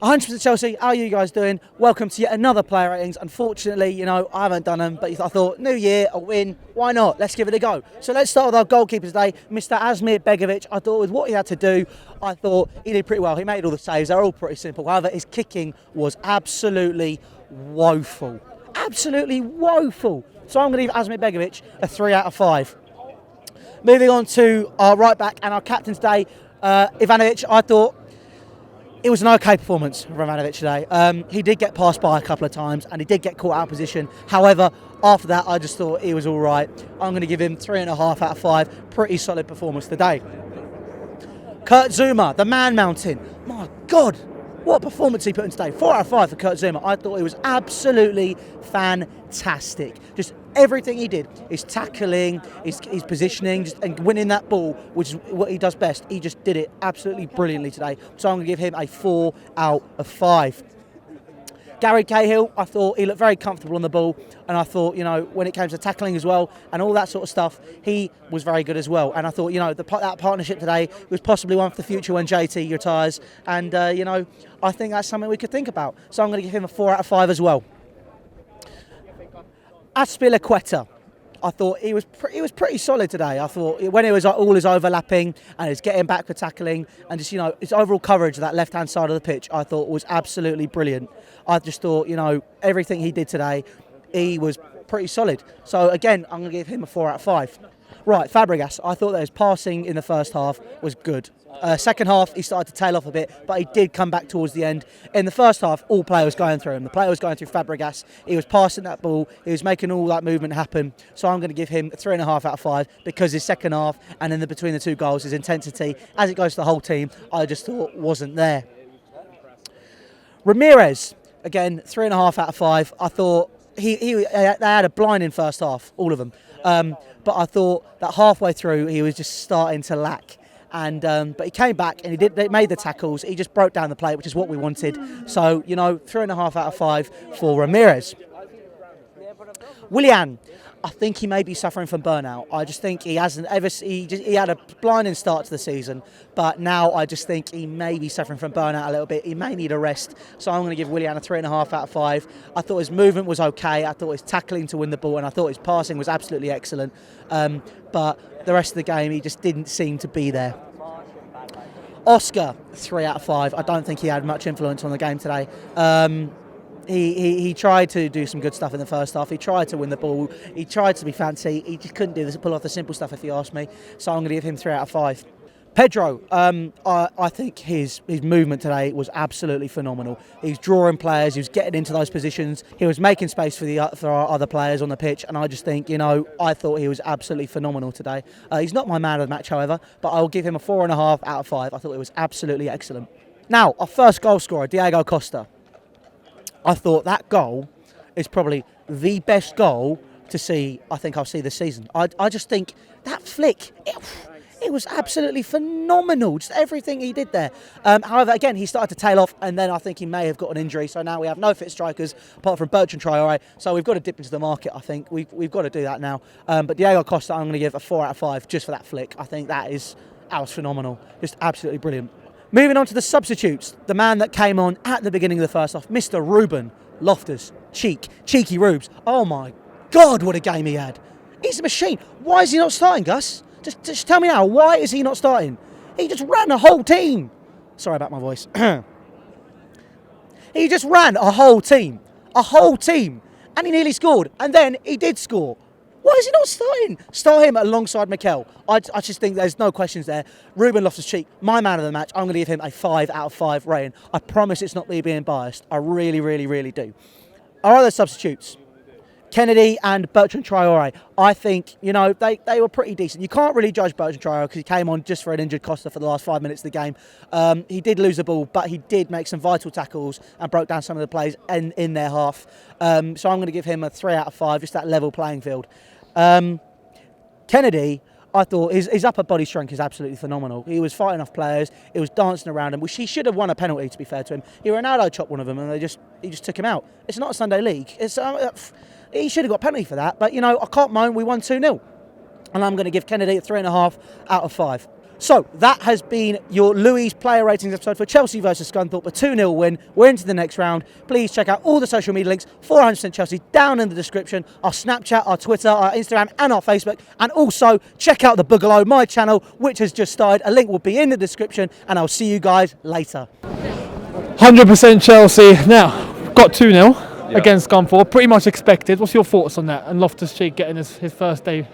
100% Chelsea, how are you guys doing? Welcome to yet another player ratings. Unfortunately, I haven't done them, but I thought, new year, a win, why not? Let's give it a go. So let's start with our goalkeeper today, Mr. Asmir Begovic. I thought with what he had to do, I thought he did pretty well. He made all the saves, they're all pretty simple. However, his kicking was absolutely woeful. Absolutely woeful. So I'm going to give Asmir Begovic a 3 out of 5. Moving on to our right back and our captain today, Ivanovic. I thought it was an okay performance from Ivanovic today. He did get passed by a couple of times and he did get caught out of position. However, after that, I just thought he was all right. I'm going to give him 3.5 out of 5. Pretty solid performance today. Kurt Zouma, the man mountain. My God, what a performance he put in today. 4 out of 5 for Kurt Zouma. I thought he was absolutely fantastic. Just everything he did, his tackling, his positioning, and winning that ball, which is what he does best. He just did it absolutely brilliantly today. So I'm going to give him a 4 out of 5. Gary Cahill, I thought he looked very comfortable on the ball, and I thought, when it came to tackling as well and all that sort of stuff, he was very good as well. And I thought, that partnership today was possibly one for the future when JT retires, and I think that's something we could think about. So I'm going to give him a 4 out of 5 as well. Azpilicueta, I thought he was pretty solid today. I thought when it was all his overlapping and his getting back for tackling and just his overall coverage of that left hand side of the pitch, I thought was absolutely brilliant. I just thought everything he did today, he was pretty solid. So again, I'm going to give him a 4 out of 5. Right, Fabregas, I thought that his passing in the first half was good. Second half, he started to tail off a bit, but he did come back towards the end. In the first half, all play was going through him. The player was going through Fabregas. He was passing that ball. He was making all that movement happen. So I'm going to give him a 3.5 out of 5 because his second half and in between the two goals, his intensity, as it goes to the whole team, I just thought wasn't there. Ramirez, again, 3.5 out of 5. I thought they had a blinding first half, all of them. But I thought that halfway through he was just starting to lack, but he came back and he made the tackles. He just broke down the play, which is what we wanted. So 3.5 out of 5 for Ramirez. Willian, I think he may be suffering from burnout. I just think he hasn't ever. He had a blinding start to the season, but now I just think he may be suffering from burnout a little bit. He may need a rest. So I'm going to give Willian a 3.5 out of 5. I thought his movement was okay. I thought his tackling to win the ball, and I thought his passing was absolutely excellent. But the rest of the game, he just didn't seem to be there. Oscar, 3 out of 5. I don't think he had much influence on the game today. He tried to do some good stuff in the first half. He tried to win the ball. He tried to be fancy. He just couldn't pull off the simple stuff, if you ask me. So I'm going to give him 3 out of 5. Pedro, I think his movement today was absolutely phenomenal. He was drawing players. He was getting into those positions. He was making space for our other players on the pitch. And I just think, I thought he was absolutely phenomenal today. He's not my man of the match, however, but I will give him a 4.5 out of 5. I thought it was absolutely excellent. Now, our first goal scorer, Diego Costa. I thought that goal is probably the best goal to see, I think I'll see this season. I just think that flick, it was absolutely phenomenal, just everything he did there. However, again, he started to tail off, and then I think he may have got an injury, so now we have no fit strikers apart from Bertrand Traoré, so we've got to dip into the market, I think. We've got to do that now. But Diego Costa, I'm going to give a 4 out of 5 just for that flick. I think that was phenomenal, just absolutely brilliant. Moving on to the substitutes, the man that came on at the beginning of the first half, Mr. Ruben Loftus-Cheek. Cheeky Rubes. Oh my God, what a game he had. He's a machine. Why is he not starting, Gus? Just tell me now, why is he not starting? He just ran a whole team. Sorry about my voice. He just ran a whole team. And he nearly scored. And then he did score. Why is he not starting? Start him alongside Mikel. I just think there's no questions there. Ruben Loftus-Cheek, my man of the match. I'm going to give him a 5 out of 5 rating. I promise it's not me being biased. I really, really, really do. Our other substitutes, Kennedy and Bertrand Traoré. I think, they were pretty decent. You can't really judge Bertrand Traoré because he came on just for an injured Costa for the last 5 minutes of the game. He did lose the ball, but he did make some vital tackles and broke down some of the plays in their half. So I'm going to give him a 3 out of 5, just that level playing field. Kennedy, I thought his upper body strength is absolutely phenomenal. He was fighting off players. He was dancing around him, which he should have won a penalty, to be fair to him. Ronaldo chopped one of them, and he just took him out. It's not a Sunday league. He should have got a penalty for that, but I can't moan. We won 2-0, and I'm going to give Kennedy a 3.5 out of 5. So that has been your Louis player ratings episode for Chelsea versus Scunthorpe, a 2-0 win. We're into the next round. Please check out all the social media links for 100% Chelsea down in the description. Our Snapchat, our Twitter, our Instagram and our Facebook. And also check out the Boogaloo, my channel, which has just started. A link will be in the description and I'll see you guys later. 100% Chelsea. Now, got 2-0 against Scunthorpe. Pretty much expected. What's your thoughts on that? And Loftus-Cheek getting his first day.